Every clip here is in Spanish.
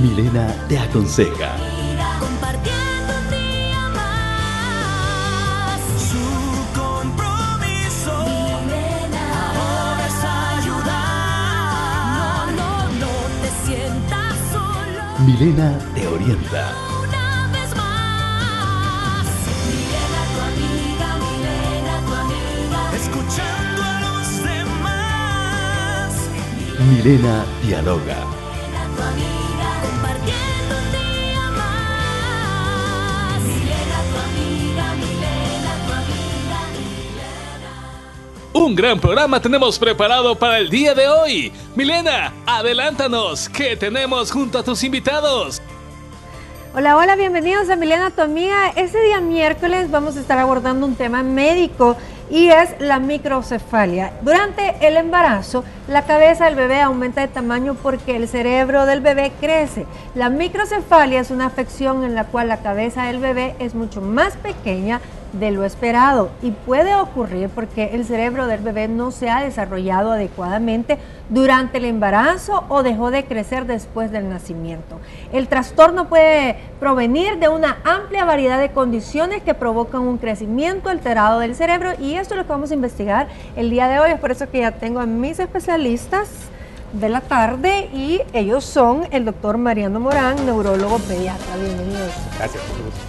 Milena te aconseja. Compartiendo un día más. Su compromiso ahora es ayudar. No te sientas solo. Milena te orienta. Una vez más. Milena tu amiga. Escuchando a los demás. Milena dialoga. Tu amiga, compartiendo un día más. Milena, tu amiga, Milena. Un gran programa tenemos preparado para el día de hoy. Milena, adelántanos, ¿qué tenemos junto a tus invitados? Hola, hola, bienvenidos a Milena, tu amiga. Este día miércoles vamos a estar abordando un tema médico y es la microcefalia. Durante el embarazo, la cabeza del bebé aumenta de tamaño porque el cerebro del bebé crece. La microcefalia es una afección en la cual la cabeza del bebé es mucho más pequeña de lo esperado y puede ocurrir porque el cerebro del bebé no se ha desarrollado adecuadamente durante el embarazo o dejó de crecer después del nacimiento. El trastorno puede provenir de una amplia variedad de condiciones que provocan un crecimiento alterado del cerebro y esto es lo que vamos a investigar el día de hoy. Es por eso que ya tengo a mis especialistas de la tarde y ellos son el doctor Mariano Morán, neurólogo pediatra. Bienvenidos. Gracias, mucho gusto.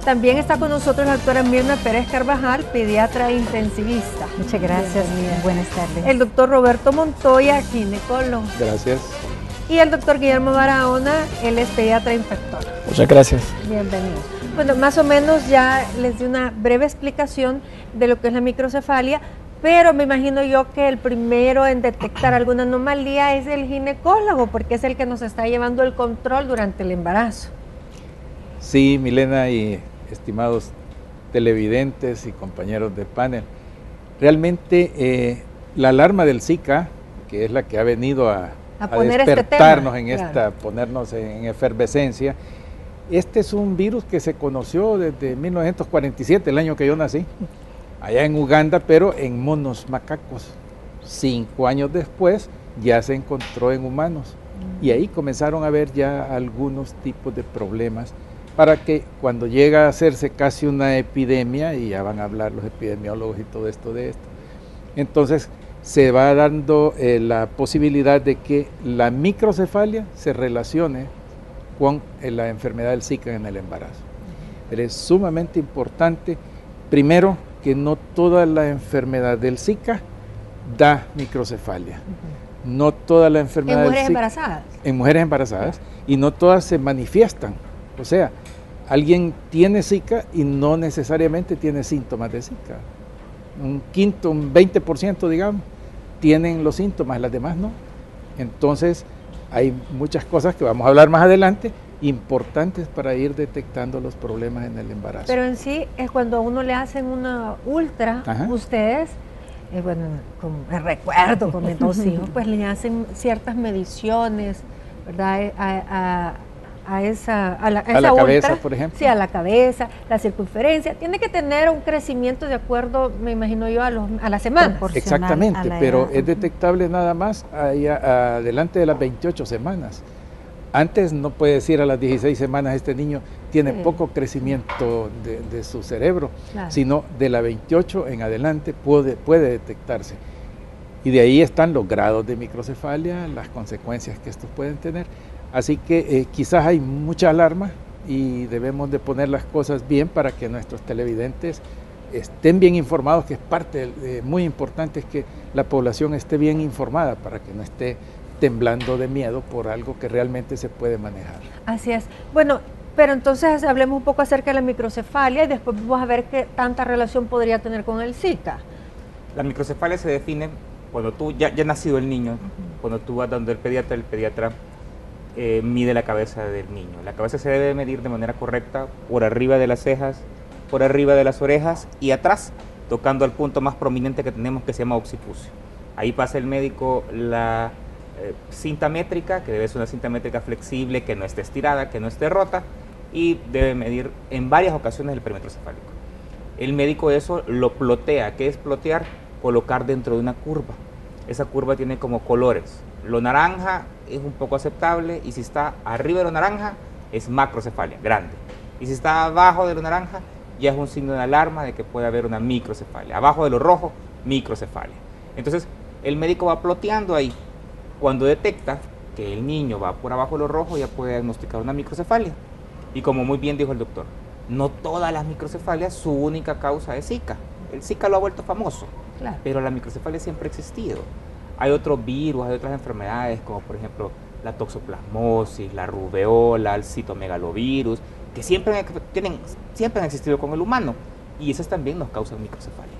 También está con nosotros la doctora Mirna Pérez Carvajal, pediatra intensivista. Muchas gracias, buenas tardes. El doctor Roberto Montoya, ginecólogo. Gracias. Y el doctor Guillermo Barahona, él es pediatra infectólogo. Muchas gracias. Bienvenido. Bueno, más o menos ya les di una breve explicación de lo que es la microcefalia, pero me imagino yo que el primero en detectar alguna anomalía es el ginecólogo, porque es el que nos está llevando el control durante el embarazo. Sí, Milena y estimados televidentes y compañeros de panel, realmente la alarma del Zika, que es la que ha venido a despertarnos en esta, ponernos en efervescencia, este es un virus que se conoció desde 1947, el año que yo nací, allá en Uganda, pero en monos macacos. 5 años después ya se encontró en humanos y ahí comenzaron a haber ya algunos tipos de problemas para que cuando llega a hacerse casi una epidemia, y ya van a hablar los epidemiólogos y todo esto de esto, entonces se va dando la posibilidad de que la microcefalia se relacione con la enfermedad del Zika en el embarazo. Pero es sumamente importante, primero, que no toda la enfermedad del Zika da microcefalia. No toda la enfermedad ¿En mujeres del Zika, embarazadas? En mujeres embarazadas, y no todas se manifiestan. O sea, alguien tiene Zika y no necesariamente tiene síntomas de Zika. Un 20%, digamos, tienen los síntomas, las demás no. Entonces, hay muchas cosas que vamos a hablar más adelante, importantes para ir detectando los problemas en el embarazo. Pero en sí, es cuando a uno le hacen una ultra, ustedes, bueno, me recuerdo con mis 2 hijos, pues le hacen ciertas mediciones, ¿verdad? A esa la ultra, cabeza, por ejemplo. Sí, a la cabeza, la circunferencia. Tiene que tener un crecimiento de acuerdo, me imagino yo, a las semanas. Exactamente, pero es detectable nada más adelante de las 28 semanas. Antes no puede decir a las 16 semanas este niño tiene poco crecimiento de su cerebro, sino de la 28 en adelante puede detectarse. Y de ahí están los grados de microcefalia, las consecuencias que estos pueden tener. Así que quizás hay mucha alarma y debemos de poner las cosas bien para que nuestros televidentes estén bien informados, que es parte muy importante, es que la población esté bien informada para que no esté temblando de miedo por algo que realmente se puede manejar. Así es. Bueno, pero entonces hablemos un poco acerca de la microcefalia y después vamos a ver qué tanta relación podría tener con el Zika. La microcefalia se define cuando tú ya nacido el niño, cuando tú vas donde el pediatra mide la cabeza del niño. La cabeza se debe medir de manera correcta por arriba de las cejas, por arriba de las orejas y atrás, tocando al punto más prominente que tenemos, que se llama occipucio. Ahí pasa el médico la cinta métrica, que debe ser una cinta métrica flexible, que no esté estirada, que no esté rota, y debe medir en varias ocasiones el perímetro cefálico. El médico eso lo plotea. ¿Qué es plotear? Colocar dentro de una curva. Esa curva tiene como colores. lo naranja es un poco aceptable, y si está arriba de lo naranja es macrocefalia, grande. Y si está abajo de lo naranja ya es un signo de alarma de que puede haber una microcefalia. Abajo de lo rojo, microcefalia. Entonces el médico va ploteando ahí. Cuando detecta que el niño va por abajo de lo rojo, ya puede diagnosticar una microcefalia. Y como muy bien dijo el doctor, no todas las microcefalias, su única causa es Zika. El Zika lo ha vuelto famoso, Claro. pero la microcefalia siempre ha existido. Hay otros virus, hay otras enfermedades, como por ejemplo la toxoplasmosis, la rubeola, el citomegalovirus, que siempre han existido con el humano, y esas también nos causan microcefalias.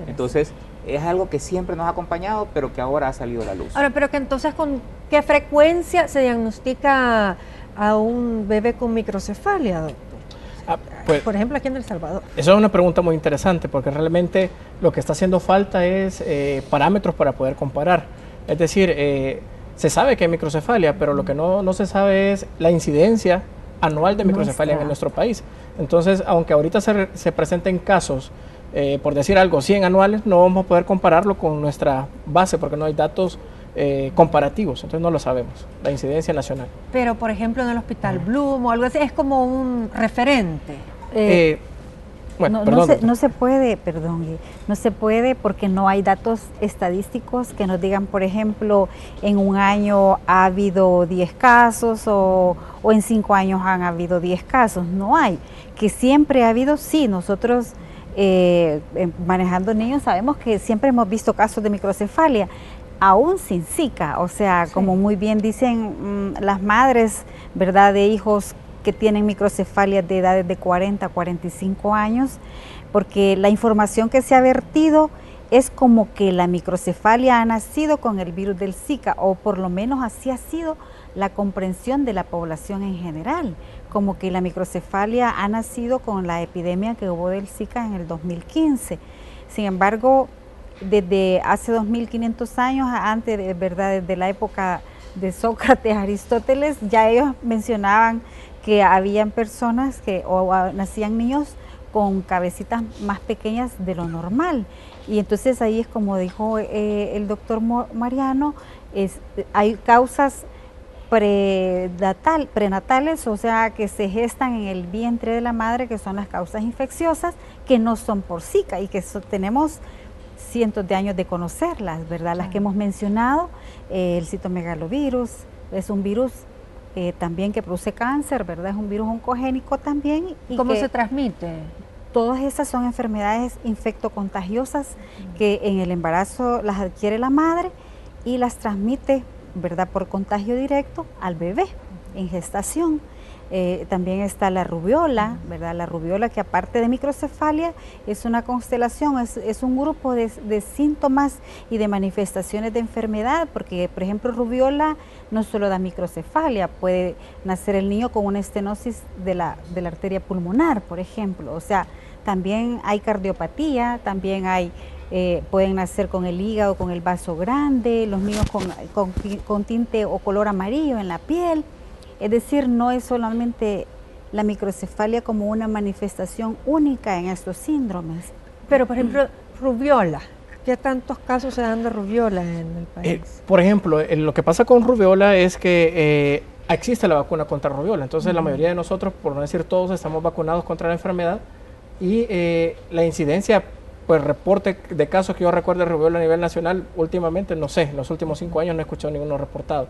Entonces, es algo que siempre nos ha acompañado, pero que ahora ha salido a la luz. Ahora, pero que entonces, ¿con qué frecuencia se diagnostica a un bebé con microcefalia, doctor? Pues, Por ejemplo, aquí en El Salvador. eso es una pregunta muy interesante, porque realmente lo que está haciendo falta es parámetros para poder comparar. Es decir, se sabe que hay microcefalia, pero lo que no se sabe es la incidencia anual de microcefalia en nuestro país. Entonces, aunque ahorita se presenten casos, por decir algo, 100 anuales, no vamos a poder compararlo con nuestra base, porque no hay datos comparativos, entonces no lo sabemos, la incidencia nacional. Pero, por ejemplo, en el Hospital Bloom o algo así, es como un referente. Bueno, no se puede, perdón, no se puede porque no hay datos estadísticos que nos digan, por ejemplo, en un año ha habido 10 casos o en 5 años han habido 10 casos. No hay. Que siempre ha habido, sí, nosotros manejando niños sabemos que siempre hemos visto casos de microcefalia, aún sin Zika. O sea, sí, como muy bien dicen las madres, ¿verdad?, de hijos que tienen microcefalia de edades de 40 a 45 años, porque la información que se ha vertido es como que la microcefalia ha nacido con el virus del Zika, o por lo menos así ha sido la comprensión de la población en general, como que la microcefalia ha nacido con la epidemia que hubo del Zika en el 2015. Sin embargo, desde hace 2500 años, antes de verdad, desde la época de Sócrates, Aristóteles, ya ellos mencionaban que habían personas que nacían niños con cabecitas más pequeñas de lo normal. Y entonces ahí es como dijo el doctor Mariano, hay causas prenatales, o sea, que se gestan en el vientre de la madre, que son las causas infecciosas, que no son por Zika y que tenemos cientos de años de conocerlas, ¿verdad? Las que hemos mencionado, el citomegalovirus, es un virus también que produce cáncer, ¿verdad? Es un virus oncogénico también. Y ¿cómo se transmite? Todas esas son enfermedades infectocontagiosas que en el embarazo las adquiere la madre y las transmite, ¿verdad?, por contagio directo al bebé en gestación. También está la rubiola, ¿verdad? La rubiola, que aparte de microcefalia es una constelación, es un grupo de síntomas y de manifestaciones de enfermedad, porque por ejemplo rubiola no solo da microcefalia, puede nacer el niño con una estenosis de la arteria pulmonar, por ejemplo. O sea, también hay cardiopatía, también hay pueden nacer con el hígado, con el vaso grande, los niños con tinte o color amarillo en la piel. Es decir, no es solamente la microcefalia como una manifestación única en estos síndromes. Pero, por ejemplo, rubiola. ¿Qué tantos casos se dan de rubiola en el país? Por ejemplo, lo que pasa con rubiola es que existe la vacuna contra rubiola. Entonces, la mayoría de nosotros, por no decir todos, estamos vacunados contra la enfermedad. Y la incidencia, pues reporte de casos que yo recuerdo de rubiola a nivel nacional, últimamente, no sé, en los últimos 5 años no he escuchado ninguno reportado.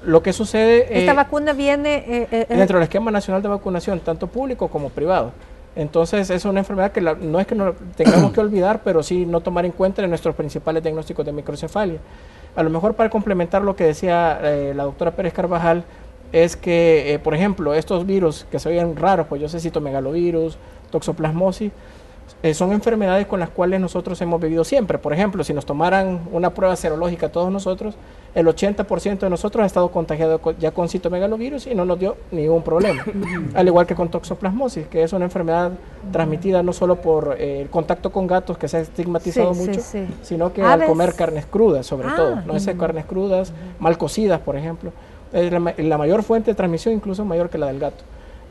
Lo que sucede... ¿Esta vacuna viene...? dentro del esquema nacional de vacunación, tanto público como privado. Entonces es una enfermedad que no es que no tengamos que olvidar, pero sí no tomar en cuenta en nuestros principales diagnósticos de microcefalia. A lo mejor para complementar lo que decía la doctora Pérez Carvajal, es que, por ejemplo, estos virus que se oyen raros, pues yo sé, citomegalovirus, toxoplasmosis, son enfermedades con las cuales nosotros hemos vivido siempre. Por ejemplo, si nos tomaran una prueba serológica todos nosotros, el 80% de nosotros ha estado contagiado ya con citomegalovirus y no nos dio ningún problema. Al igual que con toxoplasmosis, que es una enfermedad transmitida no solo por el contacto con gatos, que se ha estigmatizado mucho, sino que al comer carnes crudas, sobre todo. No esas carnes crudas, mal cocidas, por ejemplo. Es la mayor fuente de transmisión, incluso mayor que la del gato.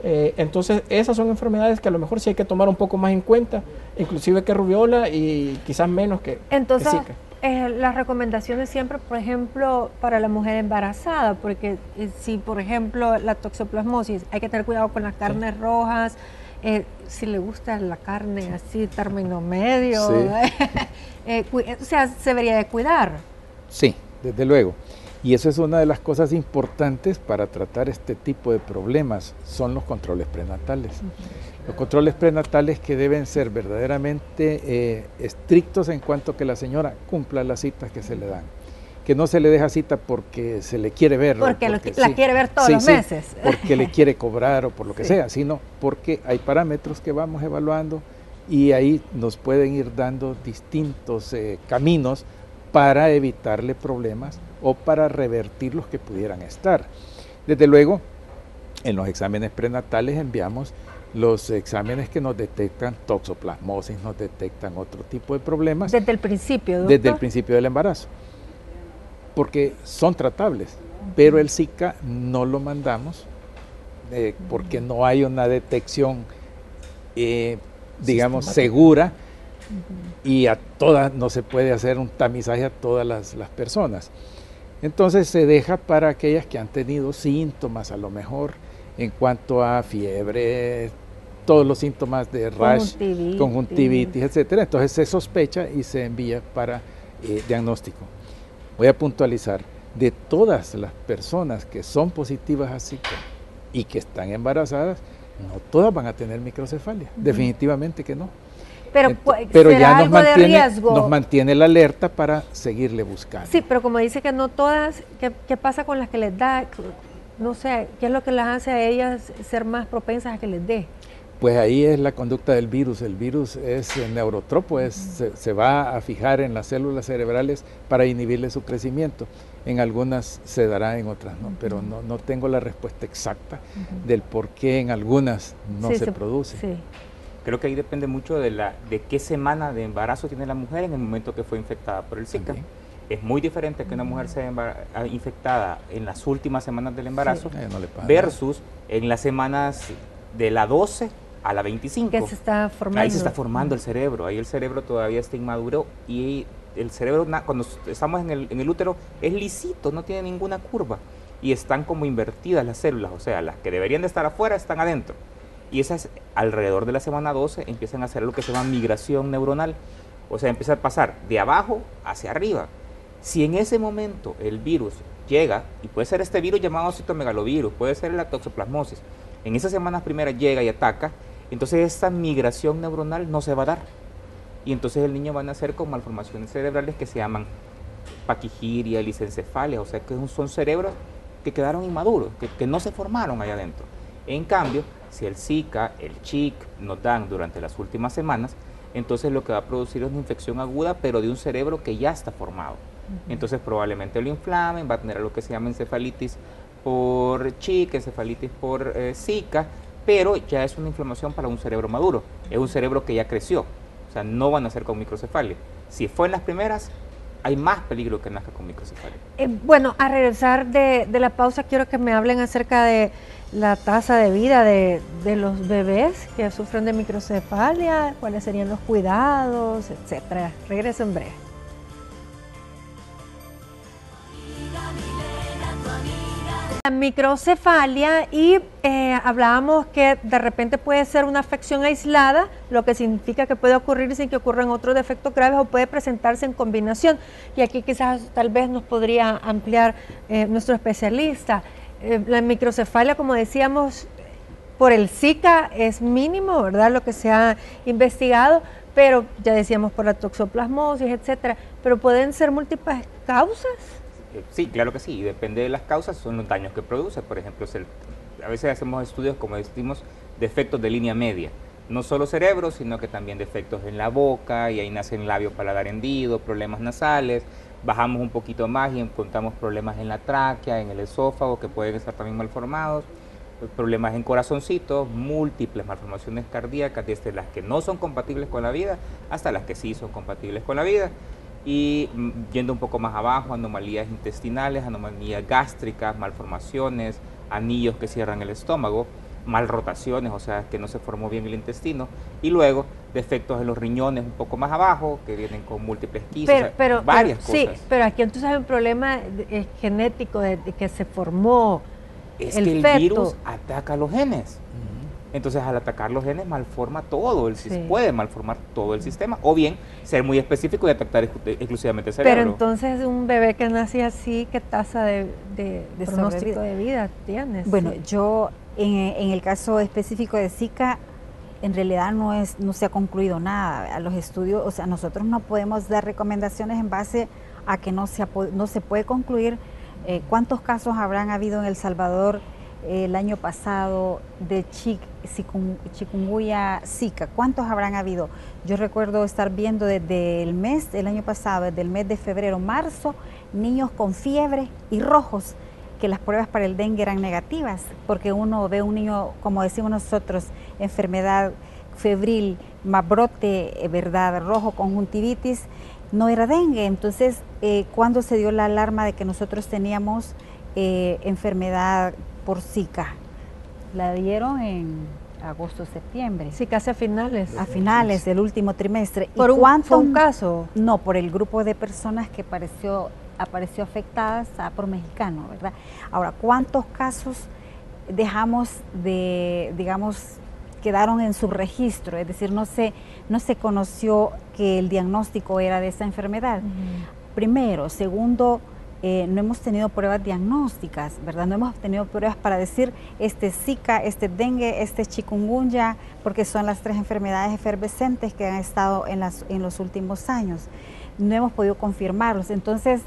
Entonces esas son enfermedades que a lo mejor sí hay que tomar un poco más en cuenta, inclusive que rubiola y quizás menos que entonces, Zika. las recomendaciones siempre, por ejemplo, para la mujer embarazada, porque si, por ejemplo, la toxoplasmosis, hay que tener cuidado con las carnes rojas, si le gusta la carne así, término medio, o sea, se debería de cuidar. Sí, desde luego. Y eso es una de las cosas importantes para tratar este tipo de problemas, son los controles prenatales. Los controles prenatales que deben ser verdaderamente estrictos en cuanto a que la señora cumpla las citas que se le dan. Que no se le deja cita porque se le quiere ver. Porque la quiere ver todos los meses. Porque le quiere cobrar o por lo que sea, sino porque hay parámetros que vamos evaluando y ahí nos pueden ir dando distintos caminos para evitarle problemas o para revertir los que pudieran estar. Desde luego, en los exámenes prenatales enviamos los exámenes que nos detectan toxoplasmosis, nos detectan otro tipo de problemas. Desde el principio, doctor. Desde el principio del embarazo, porque son tratables, pero el Zika no lo mandamos porque no hay una detección, digamos, segura, y a todas no se puede hacer un tamizaje a todas las personas. Entonces se deja para aquellas que han tenido síntomas, a lo mejor en cuanto a fiebre, todos los síntomas de rash, conjuntivitis, etcétera. Entonces se sospecha y se envía para diagnóstico. Voy a puntualizar, de todas las personas que son positivas a Zika y que están embarazadas, no todas van a tener microcefalia, definitivamente que no. Pero ya nos mantiene la alerta para seguirle buscando. Sí, pero como dice que no todas, ¿qué pasa con las que les da? No sé, ¿qué es lo que las hace a ellas ser más propensas a que les dé? Pues ahí es la conducta del virus. El virus es neurotropo, se va a fijar en las células cerebrales para inhibirle su crecimiento. En algunas se dará, en otras no, pero no tengo la respuesta exacta del por qué en algunas no se produce. Sí. Creo que ahí depende mucho de qué semana de embarazo tiene la mujer en el momento que fue infectada por el Zika. También. Es muy diferente que una mujer sea infectada en las últimas semanas del embarazo versus en las semanas de la 12 a la 25. Que se está formando. Ahí se está formando el cerebro, ahí el cerebro todavía está inmaduro y el cerebro cuando estamos en el útero es lisito, no tiene ninguna curva y están como invertidas las células, o sea, las que deberían de estar afuera están adentro. Y esas alrededor de la semana 12 empiezan a hacer lo que se llama migración neuronal, o sea, empieza a pasar de abajo hacia arriba. Si en ese momento el virus llega, y puede ser este virus llamado citomegalovirus, puede ser la toxoplasmosis, en esas semanas primeras llega y ataca, entonces esta migración neuronal no se va a dar. Y entonces el niño va a nacer con malformaciones cerebrales que se llaman paquigiria, lisencefalia, o sea que son cerebros que quedaron inmaduros, que no se formaron allá adentro. En cambio, si el Zika, el CHIC nos dan durante las últimas semanas, entonces lo que va a producir es una infección aguda, pero de un cerebro que ya está formado. Entonces probablemente lo inflamen, va a tener lo que se llama encefalitis por CHIC, encefalitis por Zika, pero ya es una inflamación para un cerebro maduro, es un cerebro que ya creció, o sea, no van a nacer con microcefalia. Si fue en las primeras, hay más peligro que nazca con microcefalia. Bueno, a regresar de la pausa, quiero que me hablen acerca de la tasa de vida de los bebés que sufren de microcefalia, cuáles serían los cuidados, etcétera. Regreso en breve. La microcefalia y hablábamos que de repente puede ser una afección aislada, lo que significa que puede ocurrir sin que ocurran otros defectos graves o puede presentarse en combinación. Y aquí quizás tal vez nos podría ampliar nuestro especialista. La microcefalia, como decíamos, por el Zika es mínimo, ¿verdad? Lo que se ha investigado, pero ya decíamos por la toxoplasmosis, etcétera. Pero pueden ser múltiples causas. Sí, claro que sí, y depende de las causas, son los daños que produce. Por ejemplo, a veces hacemos estudios, como decimos, de efectos de línea media. No solo cerebro, sino que también defectos en la boca, y ahí nacen labio paladar hendido, problemas nasales. Bajamos un poquito más y encontramos problemas en la tráquea, en el esófago, que pueden estar también malformados. Problemas en corazoncitos, múltiples malformaciones cardíacas, desde las que no son compatibles con la vida hasta las que sí son compatibles con la vida. Y yendo un poco más abajo, anomalías intestinales, anomalías gástricas, malformaciones, anillos que cierran el estómago, malrotaciones, o sea que no se formó bien el intestino, y luego defectos en los riñones un poco más abajo, que vienen con múltiples quistes, varias cosas. Sí, pero aquí entonces hay un problema genético de que se formó Es el que el feto. virus ataca los genes. Entonces, al atacar los genes, malforma todo el sistema, puede malformar todo el sistema, o bien ser muy específico y atacar exclusivamente el cerebro. Pero entonces, un bebé que nace así, ¿qué tasa de pronóstico sobrevida de vida tienes? Bueno, Sí. yo en el caso específico de Zika, en realidad no se ha concluido nada. A los estudios, o sea, nosotros no podemos dar recomendaciones en base a que no se puede concluir cuántos casos habrán habido en El Salvador el año pasado de chikungunya Zika. ¿Cuántos habrán habido? Yo recuerdo estar viendo desde el año pasado, desde el mes de febrero, marzo, niños con fiebre y rojos, que las pruebas para el dengue eran negativas, porque uno ve un niño, como decimos nosotros, enfermedad febril, más brote, ¿verdad?, rojo, conjuntivitis, no era dengue. Entonces, ¿cuándo se dio la alarma de que nosotros teníamos enfermedad por Zika? La dieron en agosto, septiembre. Sí, casi a finales. A finales del último trimestre. ¿Por un caso? No, por el grupo de personas que apareció afectadas por mexicano, ¿verdad? Ahora, ¿cuántos casos dejamos de, digamos, quedaron en su registro? Es decir, no se conoció que el diagnóstico era de esa enfermedad. Primero. Segundo, no hemos tenido pruebas diagnósticas, ¿verdad? No hemos tenido pruebas para decir este es Zika, este es dengue, este es chikungunya, porque son las 3 enfermedades efervescentes que han estado en los últimos años. No hemos podido confirmarlos. Entonces,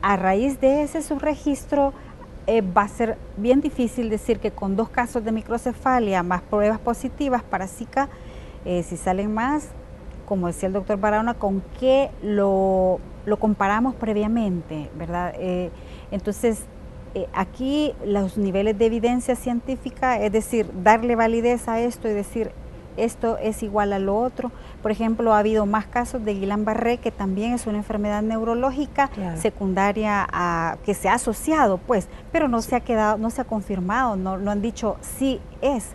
a raíz de ese subregistro, va a ser bien difícil decir que con 2 casos de microcefalia más pruebas positivas para Zika, si salen más, como decía el doctor Barahona, con qué lo comparamos previamente, ¿verdad? Entonces, aquí los niveles de evidencia científica, es decir, darle validez a esto y decir esto es igual a lo otro. Por ejemplo, ha habido más casos de Guillain-Barré, que también es una enfermedad neurológica secundaria que se ha asociado, pues, pero no se ha confirmado, no han dicho sí es.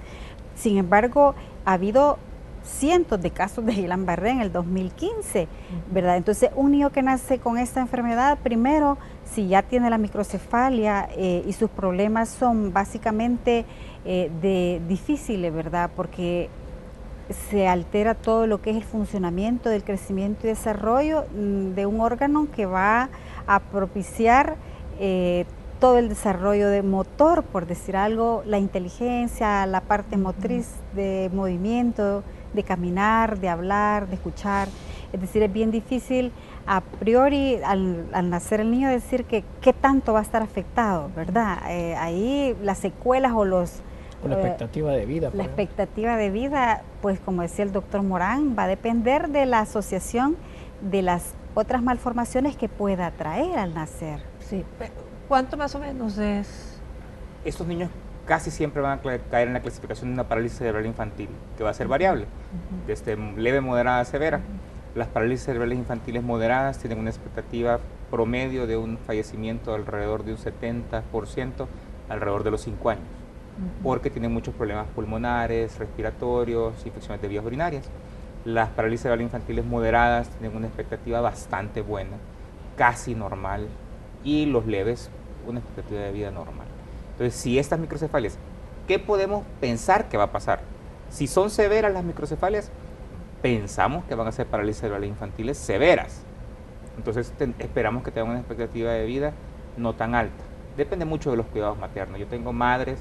Sin embargo, ha habido cientos de casos de Guillain-Barré en el 2015, ¿verdad? Entonces, un niño que nace con esta enfermedad, primero, si ya tiene la microcefalia y sus problemas son básicamente difíciles, ¿verdad? Porque se altera todo lo que es el funcionamiento del crecimiento y desarrollo de un órgano que va a propiciar todo el desarrollo de motor, por decir algo, la inteligencia, la parte motriz de movimiento, de caminar, de hablar, de escuchar. Es decir, es bien difícil a priori al nacer el niño decir que qué tanto va a estar afectado, ¿verdad? Ahí las secuelas o la expectativa de vida. La expectativa de vida, pues como decía el doctor Morán, va a depender de la asociación de las otras malformaciones que pueda traer al nacer. Sí. ¿Cuánto más o menos es? Estos niños casi siempre van a caer en la clasificación de una parálisis cerebral infantil, que va a ser variable, desde leve, moderada, severa. Las parálisis cerebrales infantiles moderadas tienen una expectativa promedio de un fallecimiento alrededor de un 70%, alrededor de los 5 años, porque tienen muchos problemas pulmonares, respiratorios, infecciones de vías urinarias. Las parálisis cerebrales infantiles moderadas tienen una expectativa bastante buena, casi normal, y los leves, una expectativa de vida normal. Entonces, si estas microcefalias, ¿qué podemos pensar que va a pasar? Si son severas las microcefalias, pensamos que van a ser parálisis cerebrales infantiles severas. Entonces, esperamos que tengan una expectativa de vida no tan alta. Depende mucho de los cuidados maternos. Yo tengo madres,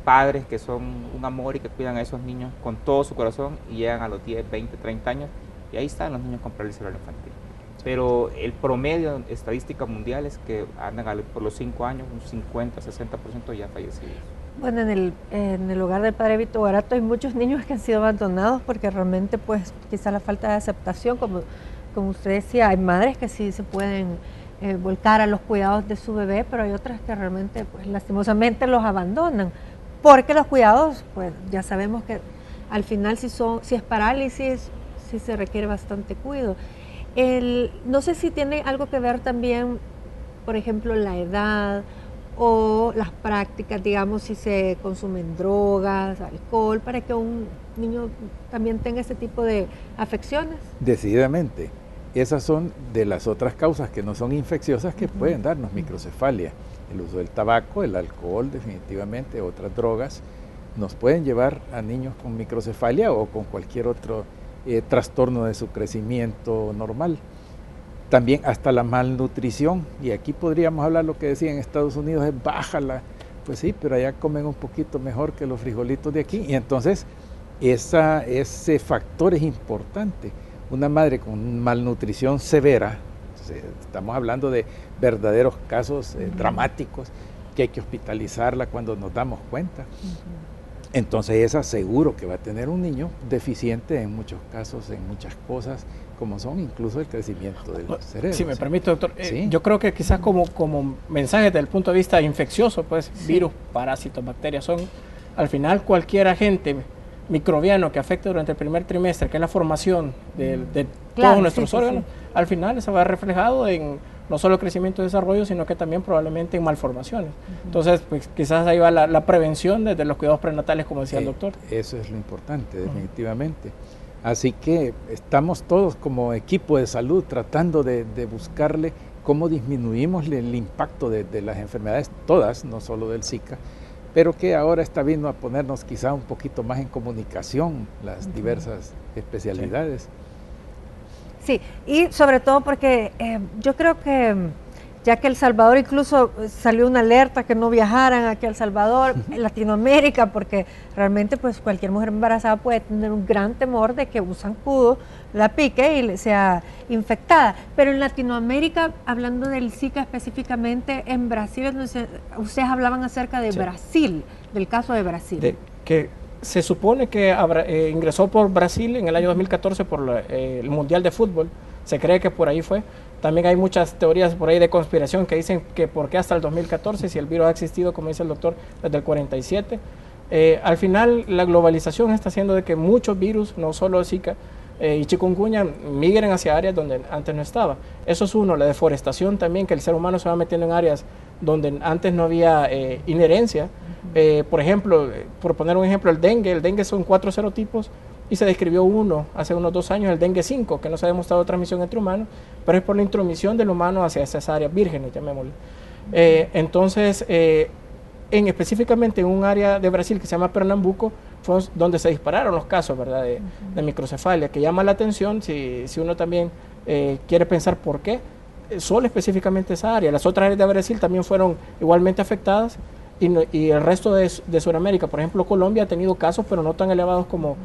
padres que son un amor y que cuidan a esos niños con todo su corazón y llegan a los 10, 20, 30 años y ahí están los niños con parálisis cerebral infantil. Pero el promedio estadística mundial es que andan por los 5 años un 50, 60% ya fallecidos. Bueno, en el hogar del padre Vito Barato hay muchos niños que han sido abandonados porque realmente, pues, quizá la falta de aceptación, como usted decía, hay madres que sí se pueden volcar a los cuidados de su bebé, pero hay otras que realmente, pues, lastimosamente los abandonan, porque los cuidados, pues, ya sabemos que al final si es parálisis, sí se requiere bastante cuidado. No sé si tiene algo que ver también, por ejemplo, la edad o las prácticas, digamos, si se consumen drogas, alcohol, para que un niño también tenga este tipo de afecciones? Decididamente. Esas son de las otras causas que no son infecciosas que pueden darnos microcefalia. El uso del tabaco, el alcohol, definitivamente, otras drogas, nos pueden llevar a niños con microcefalia o con cualquier otro trastorno de su crecimiento normal. También hasta la malnutrición, y aquí podríamos hablar lo que decía en Estados Unidos, es bájala. Pues sí, pero allá comen un poquito mejor que los frijolitos de aquí, y entonces ese factor es importante. Una madre con malnutrición severa, estamos hablando de verdaderos casos dramáticos, que hay que hospitalizarla cuando nos damos cuenta. Entonces esa seguro que va a tener un niño deficiente en muchos casos, en muchas cosas, como son incluso el crecimiento del cerebro. Si me permite, doctor, ¿Sí? yo creo que quizás como mensaje desde el punto de vista infeccioso, pues virus, parásitos, bacterias, son al final cualquier agente microbiano que afecte durante el primer trimestre, que es la formación de todos nuestros órganos, al final se va reflejado en no solo crecimiento y desarrollo, sino que también probablemente en malformaciones. Entonces, pues quizás ahí va la prevención desde los cuidados prenatales, como decía el doctor. Eso es lo importante, definitivamente. Así que estamos todos como equipo de salud tratando de buscarle cómo disminuimos el impacto de las enfermedades, todas, no solo del Zika, pero que ahora está viendo a ponernos quizá un poquito más en comunicación las diversas especialidades. Sí, y sobre todo porque yo creo que ya que El Salvador incluso salió una alerta que no viajaran aquí a El Salvador, en Latinoamérica, porque realmente pues cualquier mujer embarazada puede tener un gran temor de que un zancudo la pique y sea infectada. Pero en Latinoamérica, hablando del Zika específicamente, en Brasil, ustedes hablaban acerca de Brasil, del caso de Brasil. Que se supone que ingresó por Brasil en el año 2014 por el Mundial de Fútbol, se cree que por ahí fue. También hay muchas teorías por ahí de conspiración que dicen que por qué hasta el 2014, si el virus ha existido, como dice el doctor, desde el 47. Al final, la globalización está haciendo de que muchos virus, no solo Zika y chikungunya, migren hacia áreas donde antes no estaba. Eso es uno, la deforestación también, que el ser humano se va metiendo en áreas donde antes no había inherencia. Por ejemplo, por poner un ejemplo, el dengue son 4 serotipos, y se describió uno hace unos 2 años, el dengue 5, que no se ha demostrado transmisión entre humanos, pero es por la intromisión del humano hacia esas áreas vírgenes, llamémosle. Entonces, específicamente en un área de Brasil que se llama Pernambuco, fue donde se dispararon los casos, ¿verdad?, de microcefalia, que llama la atención si uno también quiere pensar por qué, solo específicamente esa área. Las otras áreas de Brasil también fueron igualmente afectadas, y el resto de Sudamérica, por ejemplo Colombia, ha tenido casos, pero no tan elevados como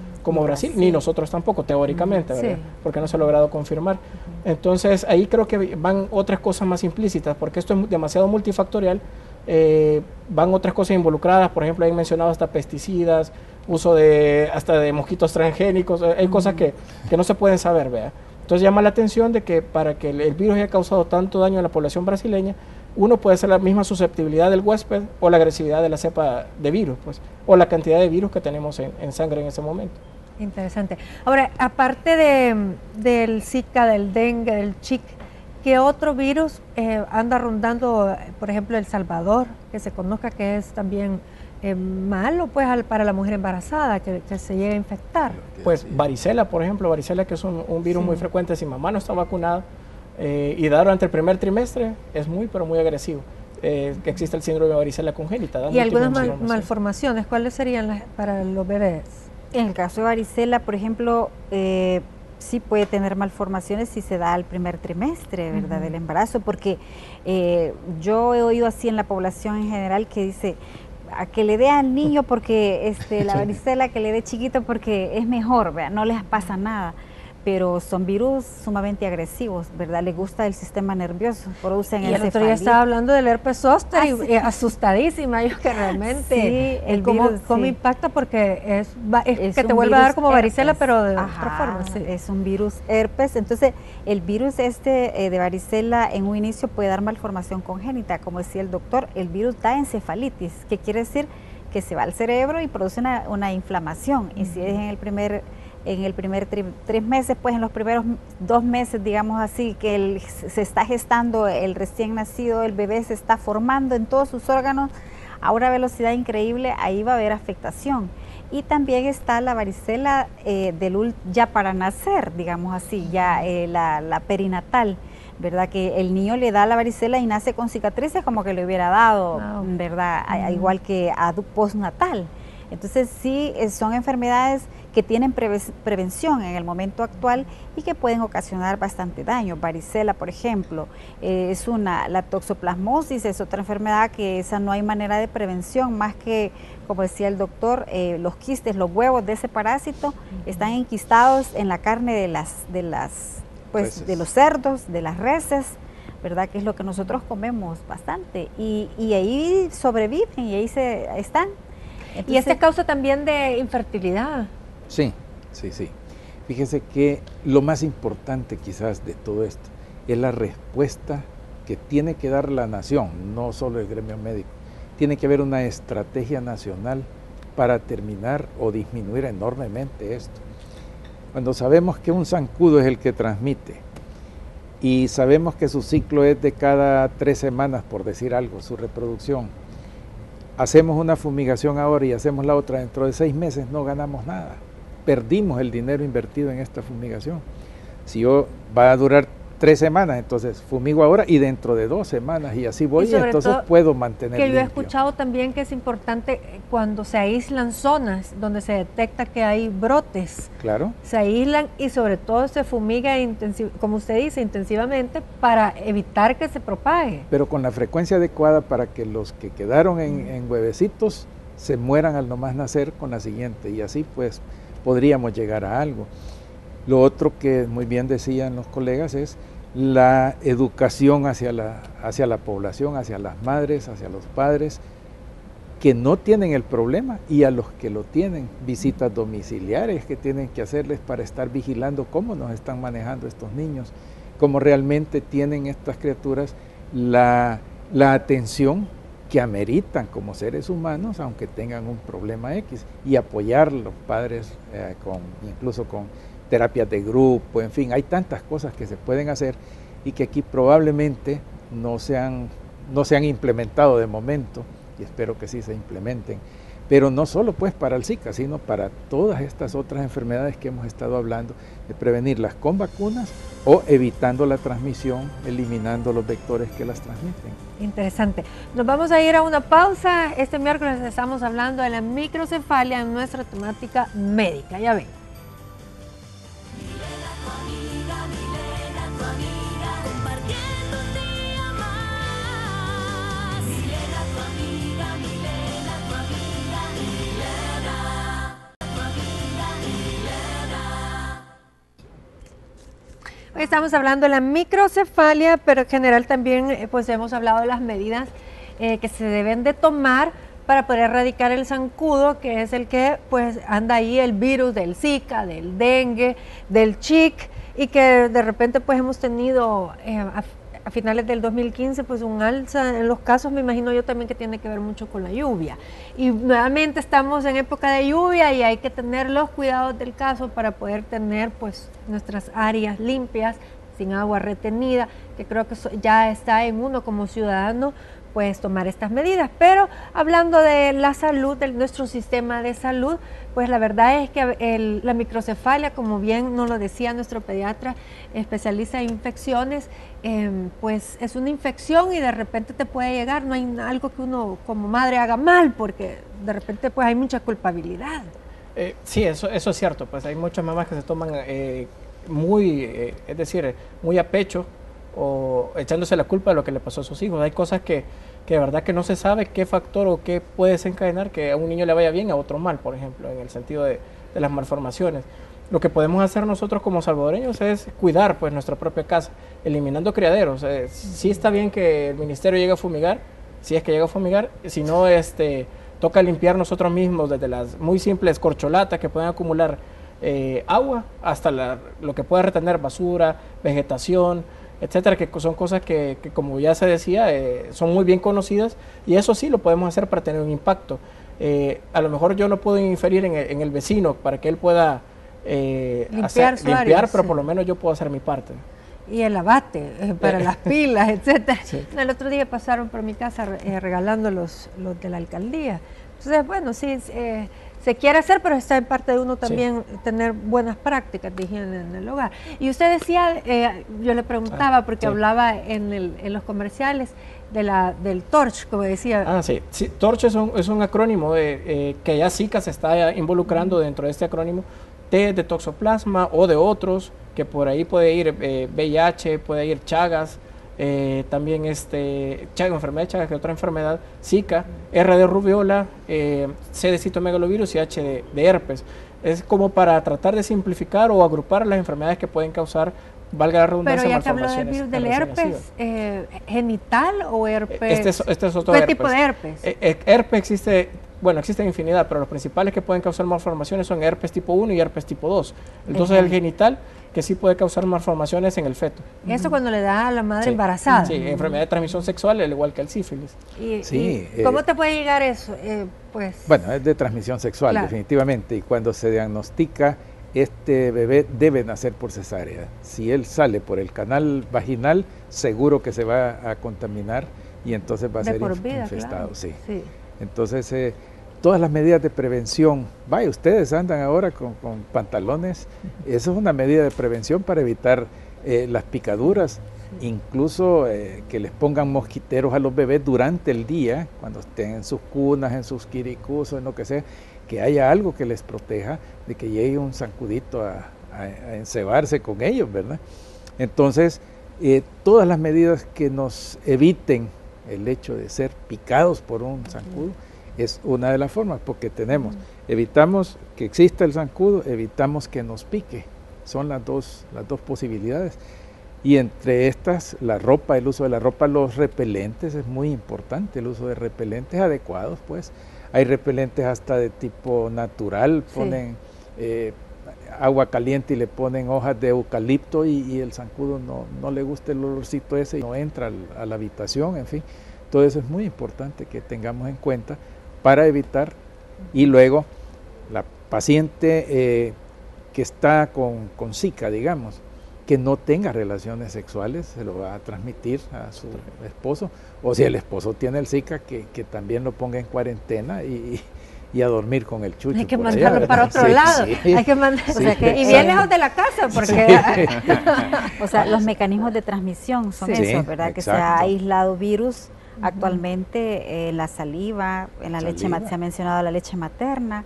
Brasil, ni nosotros tampoco, teóricamente, ¿verdad? Porque no se ha logrado confirmar. Entonces ahí creo que van otras cosas más implícitas, porque esto es demasiado multifactorial. Van otras cosas involucradas, por ejemplo, hay mencionado hasta pesticidas, uso hasta de mosquitos transgénicos, hay cosas que no se pueden saber, ¿verdad? Entonces llama la atención de que para que el virus haya causado tanto daño a la población brasileña, uno puede ser la misma susceptibilidad del huésped o la agresividad de la cepa de virus, pues, o la cantidad de virus que tenemos en sangre en ese momento. Interesante. Ahora, aparte del Zika, del dengue, del Chick, ¿qué otro virus anda rondando, por ejemplo, El Salvador, que se conozca que es también malo pues para la mujer embarazada, que se llegue a infectar? Pues varicela, por ejemplo, varicela, que es un virus muy frecuente si mamá no está vacunada, y dar durante el primer trimestre es pero muy agresivo. Que existe el síndrome de varicela congénita. ¿Y algunas malformaciones? ¿Cuáles serían para los bebés? En el caso de varicela, por ejemplo, sí puede tener malformaciones si se da al primer trimestre, ¿verdad?, del embarazo, porque yo he oído así en la población en general que dice a que le dé al niño porque la varicela, que le dé chiquito porque es mejor, ¿verdad?, no les pasa nada. Pero son virus sumamente agresivos, ¿verdad? Les gusta el sistema nervioso, producen el otro día estaba hablando del herpes zóster y asustadísima yo, que realmente el virus, cómo impacta, porque es que te vuelve a dar como varicela, pero de otra forma. Sí. Es un virus herpes. Entonces el virus de varicela en un inicio puede dar malformación congénita, como decía el doctor. El virus da encefalitis, que quiere decir que se va al cerebro y produce una inflamación, y si es en el primer 3 meses, pues en los primeros 2 meses, digamos así, que se está gestando el recién nacido, el bebé se está formando en todos sus órganos a una velocidad increíble, ahí va a haber afectación. Y también está la varicela ya para nacer, digamos así, ya la perinatal, ¿verdad? Que el niño le da la varicela y nace con cicatrices como que le hubiera dado, Wow. ¿verdad? Igual que a postnatal. Entonces sí, son enfermedades que tienen prevención en el momento actual y que pueden ocasionar bastante daño. Varicela, por ejemplo, la toxoplasmosis es otra enfermedad que esa no hay manera de prevención, más que, como decía el doctor, los quistes, los huevos de ese parásito están enquistados en la carne de los cerdos, de las reses, ¿verdad? Que es lo que nosotros comemos bastante. Y ahí sobreviven y ahí están. Entonces, y este causa también de infertilidad. Sí. Fíjese que lo más importante quizás de todo esto es la respuesta que tiene que dar la nación, no solo el gremio médico. Tiene que haber una estrategia nacional para terminar o disminuir enormemente esto. Cuando sabemos que un zancudo es el que transmite y sabemos que su ciclo es de cada 3 semanas, por decir algo, su reproducción, hacemos una fumigación ahora y hacemos la otra dentro de 6 meses, no ganamos nada. Perdimos el dinero invertido en esta fumigación. Si va a durar 3 semanas, entonces fumigo ahora y dentro de 2 semanas y así voy y entonces puedo mantener que limpio. yo he escuchado también que es importante cuando se aíslan zonas donde se detecta que hay brotes. Claro. Se aíslan y sobre todo se fumiga, como usted dice, intensivamente para evitar que se propague. Pero con la frecuencia adecuada para que los que quedaron en huevecitos se mueran al nomás nacer con la siguiente y así pues podríamos llegar a algo. Lo otro que muy bien decían los colegas es la educación hacia la población, hacia las madres, hacia los padres que no tienen el problema y a los que lo tienen, visitas domiciliares que tienen que hacerles para estar vigilando cómo nos están manejando estos niños, cómo realmente tienen estas criaturas la atención que ameritan como seres humanos, aunque tengan un problema X, y apoyar a los padres incluso con terapias de grupo, en fin, hay tantas cosas que se pueden hacer y que aquí probablemente no se han implementado de momento, y espero que sí se implementen, pero no solo pues para el Zika, sino para todas estas otras enfermedades que hemos estado hablando, de prevenirlas con vacunas o evitando la transmisión, eliminando los vectores que las transmiten. Interesante. Nos vamos a ir a una pausa. Este miércoles estamos hablando de la microcefalia en nuestra temática médica. Ya ven. Compartiendo un día más. Milena, tu amiga, Milena, tu amiga, Milena. Tu amiga, Milena. Hoy estamos hablando de la microcefalia, pero en general también pues hemos hablado de las medidas que se deben de tomar para poder erradicar el zancudo, que es el que pues anda ahí el virus del Zika, del dengue, del CHIC, y que de repente pues hemos tenido a finales del 2015 pues un alza en los casos, me imagino yo también que tiene que ver mucho con la lluvia. Y nuevamente estamos en época de lluvia y hay que tener los cuidados del caso para poder tener pues nuestras áreas limpias, sin agua retenida, que creo que ya está en uno como ciudadano pues tomar estas medidas. Pero hablando de la salud, de nuestro sistema de salud, pues la verdad es que la microcefalia, como bien nos lo decía nuestro pediatra especialista en infecciones, pues es una infección y de repente te puede llegar, no hay algo que uno como madre haga mal, porque de repente pues hay mucha culpabilidad. Sí, eso es cierto, pues hay muchas mamás que se toman es decir, muy a pecho o echándose la culpa de lo que le pasó a sus hijos. Hay cosas que de verdad que no se sabe qué factor o qué puede desencadenar que a un niño le vaya bien, a otro mal, por ejemplo, en el sentido de las malformaciones. Lo que podemos hacer nosotros como salvadoreños es cuidar pues nuestra propia casa, eliminando criaderos. Sí está bien que el ministerio llegue a fumigar, si es que llega a fumigar, si no toca limpiar nosotros mismos desde las muy simples corcholatas que pueden acumular agua hasta lo que pueda retener basura, vegetación, etcétera, que son cosas que como ya se decía, son muy bien conocidas y eso sí lo podemos hacer para tener un impacto. A lo mejor yo no puedo inferir en el vecino para que él pueda limpiar, pero por lo menos yo puedo hacer mi parte. Y el abate para las pilas, etcétera. Sí. El otro día pasaron por mi casa regalando los de la alcaldía. Entonces, bueno, sí, se quiere hacer, pero está en parte de uno también tener buenas prácticas de higiene en el hogar. Y usted decía, yo le preguntaba, porque hablaba en los comerciales del TORCH, como decía. Sí, TORCH es un acrónimo que ya SICA se está involucrando dentro de este acrónimo de toxoplasma o de otros, que por ahí puede ir VIH, puede ir Chagas, también enfermedad de Chagas, que es otra enfermedad, Zika, R de rubiola, C de citomegalovirus y H de herpes. Es como para tratar de simplificar o agrupar las enfermedades que pueden causar, valga la redundancia, pero ya que habló del virus del herpes, ¿genital o herpes? Este es otro ¿Qué herpes. tipo de herpes? Herpes existen infinidad, pero los principales que pueden causar malformaciones son herpes tipo 1 y herpes tipo 2. Entonces el genital, que sí puede causar malformaciones en el feto. Eso cuando le da a la madre embarazada. Sí, enfermedad de transmisión sexual, al igual que el sífilis. ¿Y cómo te puede llegar eso? Bueno, es de transmisión sexual, definitivamente, y cuando se diagnostica, este bebé debe nacer por cesárea. Si él sale por el canal vaginal, seguro que se va a contaminar y entonces va a ser infestado. Claro. Sí. Entonces, todas las medidas de prevención, vaya, ustedes andan ahora con pantalones, eso es una medida de prevención para evitar las picaduras, incluso que les pongan mosquiteros a los bebés durante el día, cuando estén en sus cunas, en sus quiricús o en lo que sea, que haya algo que les proteja de que llegue un zancudito a encebarse con ellos, ¿verdad? Entonces, todas las medidas que nos eviten el hecho de ser picados por un zancudo es una de las formas, porque evitamos que exista el zancudo, evitamos que nos pique, son las dos posibilidades. Y entre estas, la ropa, el uso de la ropa, los repelentes, es muy importante el uso de repelentes adecuados, pues. Hay repelentes hasta de tipo natural, ponen agua caliente y le ponen hojas de eucalipto y el zancudo no le gusta el olorcito ese y no entra a la habitación, en fin. Todo eso es muy importante que tengamos en cuenta para evitar. Y luego, la paciente que está con Zika, digamos, que no tenga relaciones sexuales, se lo va a transmitir a su esposo, o si el esposo tiene el Zika, que también lo ponga en cuarentena y a dormir con el chucho. Hay que mandarlo para otro lado. Hay que y bien lejos de la casa, porque o sea, los mecanismos de transmisión son eso, ¿verdad? Exacto. Que se ha aislado virus actualmente en la saliva, en la leche, se ha mencionado la leche materna,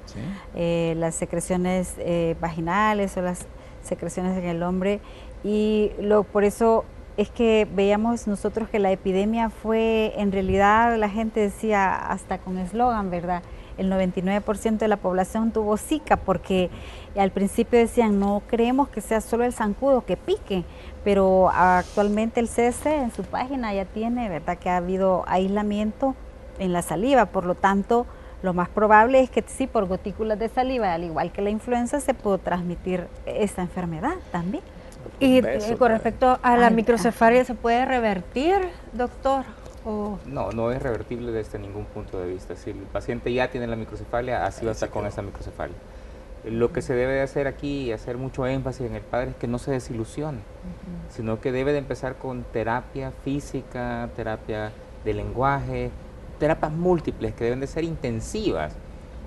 las secreciones vaginales o las secreciones en el hombre, y por eso es que veíamos nosotros que la epidemia fue, en realidad la gente decía hasta con eslogan, ¿verdad? El 99% de la población tuvo Zika, porque al principio decían, no creemos que sea solo el zancudo que pique, pero actualmente el CDC en su página ya tiene, ¿verdad?, que ha habido aislamiento en la saliva, por lo tanto, lo más probable es que sí, por gotículas de saliva, al igual que la influenza, se puede transmitir esta enfermedad también. Y con respecto a la microcefalia, ¿se puede revertir, doctor? No es revertible desde ningún punto de vista. Si el paciente ya tiene la microcefalia, así va a estar con esta microcefalia. Lo que se debe de hacer aquí, y hacer mucho énfasis en el padre, es que no se desilusione, sino que debe de empezar con terapia física, terapia de lenguaje, terapias múltiples que deben de ser intensivas,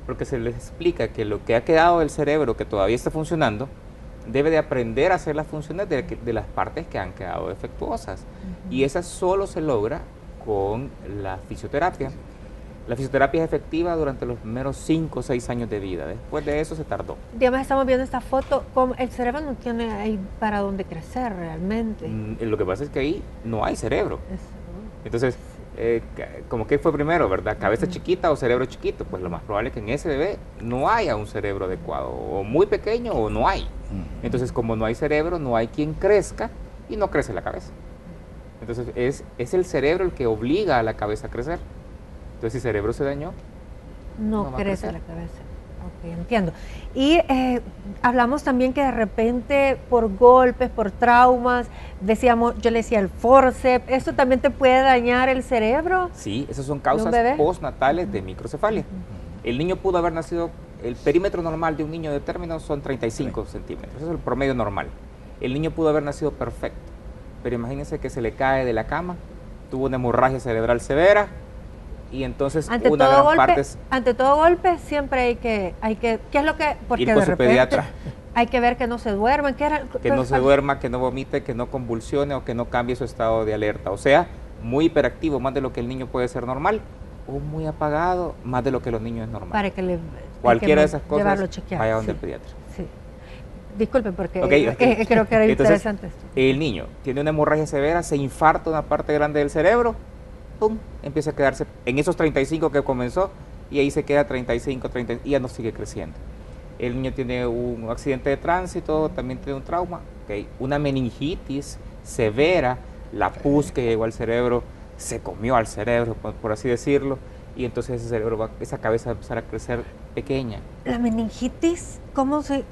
porque se les explica que lo que ha quedado del cerebro, que todavía está funcionando, debe de aprender a hacer las funciones de las partes que han quedado defectuosas. Y esa solo se logra con la fisioterapia. La fisioterapia es efectiva durante los primeros 5 o 6 años de vida. Después de eso se tardó. Digamos, estamos viendo esta foto, el cerebro no tiene ahí para dónde crecer realmente. Lo que pasa es que ahí no hay cerebro. Entonces, como que fue primero, ¿verdad? ¿Cabeza chiquita o cerebro chiquito? Pues lo más probable es que en ese bebé no haya un cerebro adecuado, o muy pequeño o no hay. Entonces, como no hay cerebro, no hay quien crezca y no crece la cabeza. Entonces, es el cerebro el que obliga a la cabeza a crecer. Entonces, si el cerebro se dañó, no crece la cabeza. Ok, entiendo. Y hablamos también que de repente por golpes, por traumas, yo le decía el forceps, ¿esto también te puede dañar el cerebro? Sí, esas son causas postnatales de microcefalia. El niño pudo haber nacido, el perímetro normal de un niño de término son 35 centímetros, eso es el promedio normal. El niño pudo haber nacido perfecto, pero imagínense que se le cae de la cama, tuvo una hemorragia cerebral severa y entonces Ante una todo gran golpe, parte es ante todo golpe siempre hay que, ¿qué es lo que? Porque ir con de su repente pediatra. hay que ver que no se duerman, Que no se duerma, que no vomite, que no convulsione o que no cambie su estado de alerta. O sea, muy hiperactivo, más de lo que el niño puede ser normal, o muy apagado, más de lo que los niños es normal. para que le Cualquiera de esas cosas, llevarlo chequeado. vaya donde Sí, el pediatra. sí. Disculpe, porque Ok. creo que era Entonces, interesante esto. el niño tiene una hemorragia severa, se infarta una parte grande del cerebro, ¡pum! Empieza a quedarse en esos 35 que comenzó y ahí se queda 35, 30 y ya no sigue creciendo. El niño tiene un accidente de tránsito, también tiene un trauma, okay. Una meningitis severa, la pus que llegó al cerebro, se comió al cerebro, por así decirlo, y entonces ese cerebro esa cabeza va a empezar a crecer pequeña. La meningitis, ¿cómo se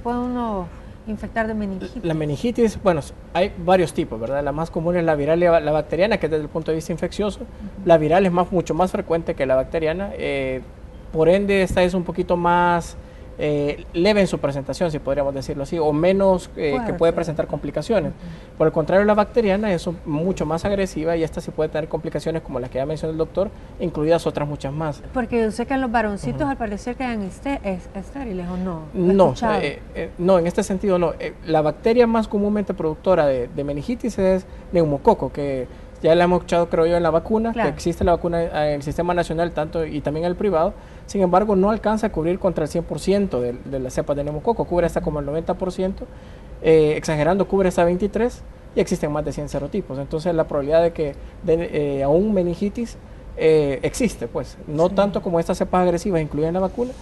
puede uno infectar de meningitis? La meningitis, bueno, hay varios tipos, ¿verdad? La más común es la viral y la bacteriana, que es desde el punto de vista infeccioso. La viral es mucho más frecuente que la bacteriana. Por ende, esta es un poquito más leve en su presentación, si podríamos decirlo así, o menos que puede presentar complicaciones. Por el contrario, la bacteriana es mucho más agresiva y esta sí puede tener complicaciones como las que ya mencionó el doctor, incluidas otras muchas más. Porque yo sé que en los varoncitos al parecer quedan estériles, ¿o no? No, en este sentido no. La bacteria más comúnmente productora de meningitis es neumococo, que ya la hemos escuchado, creo yo, en la vacuna, claro, que existe la vacuna en el sistema nacional tanto y también en el privado. Sin embargo, no alcanza a cubrir contra el 100% de las cepas de neumococo, cubre hasta como el 90%, exagerando cubre hasta 23% y existen más de 100 serotipos. Entonces la probabilidad de que aún meningitis existe, pues, no tanto como estas cepas agresivas incluidas en la vacuna,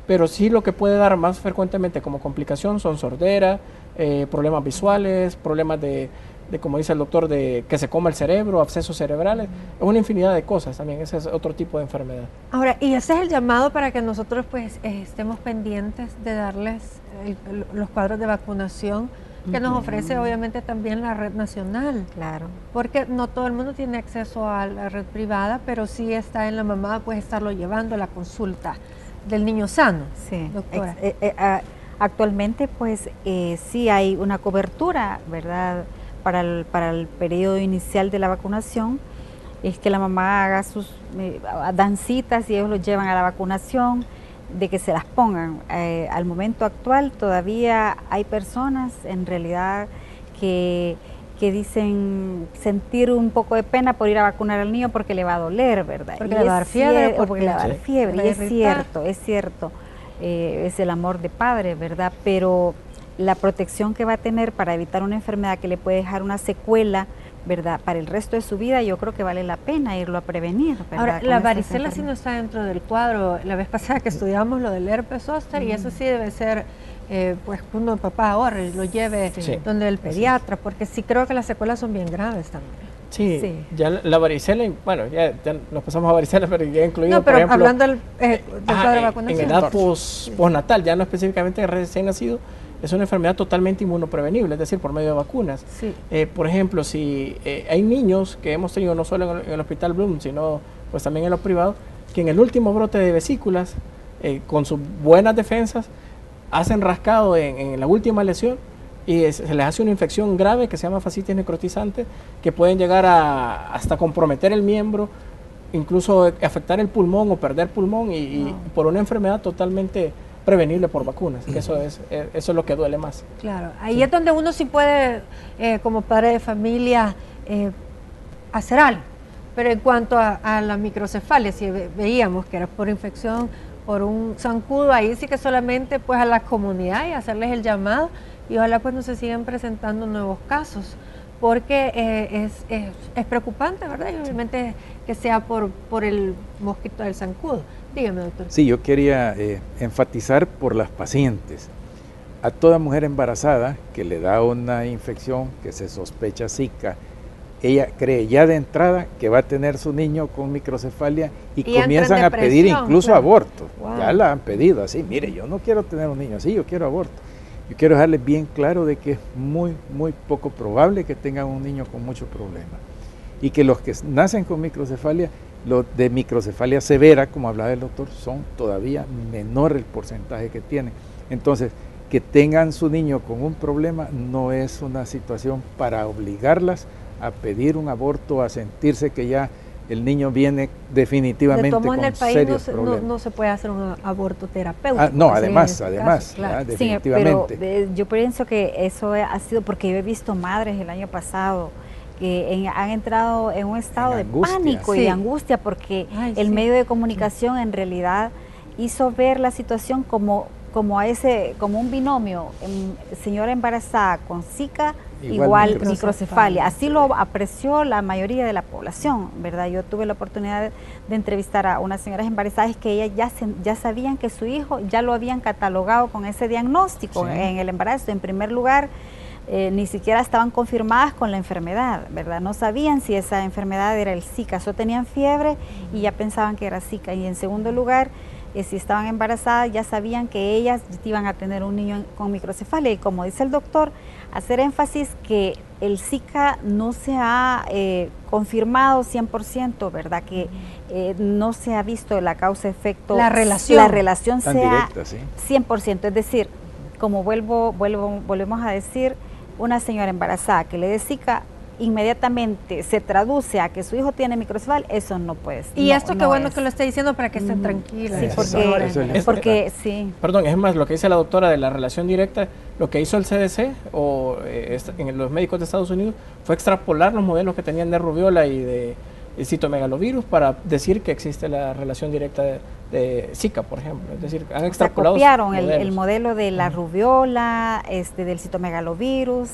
pero sí lo que puede dar más frecuentemente como complicación son sordera, problemas visuales, problemas de como dice el doctor, de que se coma el cerebro, abscesos cerebrales, es una infinidad de cosas también, ese es otro tipo de enfermedad. Ahora, y ese es el llamado para que nosotros pues estemos pendientes de darles los cuadros de vacunación que nos ofrece obviamente también la red nacional. Claro. Porque no todo el mundo tiene acceso a la red privada, pero sí está en la mamá, pues estarlo llevando a la consulta del niño sano. Sí, doctora. Actualmente pues sí hay una cobertura, ¿verdad?, para el periodo inicial de la vacunación. Es que la mamá haga sus dan citas y ellos los llevan a la vacunación, de que se las pongan. Al momento actual todavía hay personas en realidad que dicen sentir un poco de pena por ir a vacunar al niño porque le va a doler, ¿verdad? Porque le va a dar fiebre. Porque le va a dar fiebre, y es cierto, es el amor de padre, ¿verdad? Pero la protección que va a tener para evitar una enfermedad que le puede dejar una secuela, ¿verdad?, para el resto de su vida, yo creo que vale la pena irlo a prevenir, ¿verdad? Ahora, la varicela sí no está dentro del cuadro. La vez pasada que estudiamos lo del herpes zóster, y eso sí debe ser, pues uno, papá, ahorre, lo lleve donde el pediatra, porque sí creo que las secuelas son bien graves también. Sí, ya la varicela, bueno, ya nos pasamos a varicela, pero ya incluido, no, pero por ejemplo, hablando del cuadro de vacunación. En edad postnatal, ya no específicamente en recién nacido, es una enfermedad totalmente inmunoprevenible, es decir, por medio de vacunas. Sí. Por ejemplo, si hay niños que hemos tenido no solo en el Hospital Bloom, sino pues también en los privados, que en el último brote de vesículas, con sus buenas defensas, hacen rascado en la última lesión y se les hace una infección grave que se llama fascitis necrotizante, que pueden llegar hasta comprometer el miembro, incluso afectar el pulmón o perder pulmón y por una enfermedad totalmente prevenible por vacunas, que eso es lo que duele más. Claro, ahí es donde uno sí puede, como padre de familia, hacer algo. Pero en cuanto a la microcefalia, si veíamos que era por infección, por un zancudo, ahí sí que solamente pues a la comunidad y hacerles el llamado, y ojalá pues no se sigan presentando nuevos casos, porque es preocupante, ¿verdad? Y obviamente que sea por el mosquito del zancudo. Dígame, doctor. Sí, yo quería enfatizar por las pacientes. A toda mujer embarazada que le da una infección que se sospecha Zika, ella cree ya de entrada que va a tener su niño con microcefalia y comienzan a pedir incluso aborto. Wow. Ya la han pedido así, mire, yo no quiero tener un niño así, yo quiero aborto. Yo quiero dejarles bien claro de que es muy poco probable que tengan un niño con mucho problema. Y que los que nacen con microcefalia, los de microcefalia severa, como hablaba el doctor, son todavía menor el porcentaje que tienen. Entonces, que tengan su niño con un problema no es una situación para obligarlas a pedir un aborto, a sentirse que ya el niño viene definitivamente De todos modos, con en el país serios problemas. no se puede hacer un aborto terapéutico. No, así además, en este caso, claro. definitivamente. Sí, pero yo pienso que eso ha sido porque yo he visto madres el año pasado que han entrado en un estado de pánico y de angustia porque el medio de comunicación en realidad hizo ver la situación como un binomio, señora embarazada con Zika igual microcefalia. Así lo apreció la mayoría de la población, ¿verdad? Yo tuve la oportunidad de entrevistar a unas señoras embarazadas que ellas ya sabían que su hijo ya lo habían catalogado con ese diagnóstico en el embarazo. En primer lugar, ni siquiera estaban confirmadas con la enfermedad, ¿verdad? No sabían si esa enfermedad era el Zika, solo tenían fiebre y ya pensaban que era Zika. Y en segundo lugar, si estaban embarazadas, ya sabían que ellas iban a tener un niño con microcefalia. Y como dice el doctor, hacer énfasis que el Zika no se ha confirmado 100%, ¿verdad? Que no se ha visto la causa-efecto. La relación sea directa, 100%. Es decir, como volvemos a decir, una señora embarazada que le dé Zika, inmediatamente se traduce a que su hijo tiene microcefalia, eso no puede ser. Y esto qué bueno que lo esté diciendo para que estén tranquilos. Sí, porque Perdón, es más, lo que dice la doctora de la relación directa, lo que hizo el CDC o en los médicos de Estados Unidos fue extrapolar los modelos que tenían de rubiola y de citomegalovirus para decir que existe la relación directa de Zika, por ejemplo. Es decir, han extrapolado. Copiaron el modelo de la rubiola, del citomegalovirus,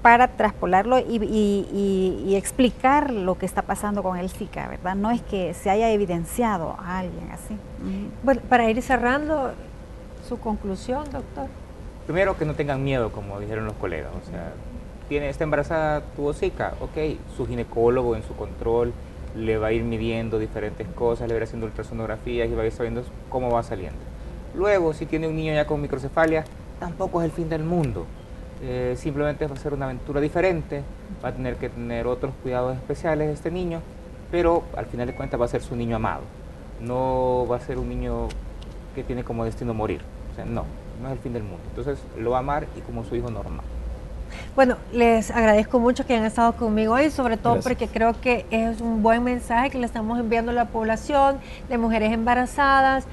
para traspolarlo y explicar lo que está pasando con el Zika, ¿verdad? No es que se haya evidenciado a alguien así. Bueno, para ir cerrando, su conclusión, doctor. Primero, que no tengan miedo, como dijeron los colegas. O sea, está embarazada, tuvo Zika, ok, su ginecólogo en su control le va a ir midiendo diferentes cosas, le va a ir haciendo ultrasonografías y va a ir sabiendo cómo va saliendo. Luego, si tiene un niño ya con microcefalia, tampoco es el fin del mundo. Simplemente va a ser una aventura diferente, va a tener que tener otros cuidados especiales este niño, pero al final de cuentas va a ser su niño amado, no va a ser un niño que tiene como destino morir, o sea, no es el fin del mundo, entonces lo va a amar y como su hijo normal. Bueno, les agradezco mucho que hayan estado conmigo hoy, sobre todo porque creo que es un buen mensaje que le estamos enviando a la población de mujeres embarazadas,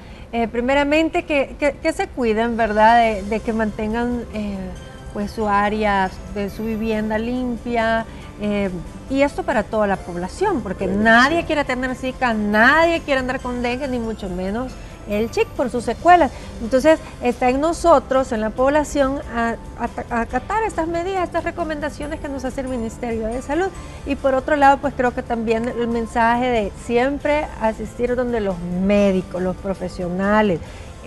primeramente que se cuiden, ¿verdad?, de que mantengan pues su área de su vivienda limpia, y esto para toda la población, porque nadie quiere tener Zika, nadie quiere andar con dengue, ni mucho menos el chic por sus secuelas. Entonces está en nosotros, en la población, acatar estas medidas, estas recomendaciones que nos hace el Ministerio de Salud. Y por otro lado, pues creo que también el mensaje de siempre asistir donde los médicos, los profesionales,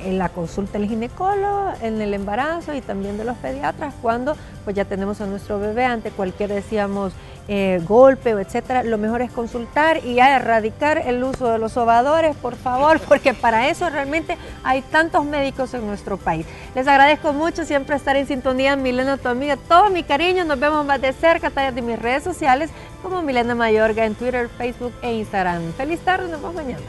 en la consulta del ginecólogo, en el embarazo y también de los pediatras, cuando pues ya tenemos a nuestro bebé ante cualquier, decíamos, golpe o etcétera. Lo mejor es consultar y ya erradicar el uso de los sobadores, por favor, porque para eso realmente hay tantos médicos en nuestro país. Les agradezco mucho siempre estar en sintonía. Milena, tu amiga, todo mi cariño. Nos vemos más de cerca a través de mis redes sociales como Milena Mayorga en Twitter, Facebook e Instagram. Feliz tarde, nos vemos mañana.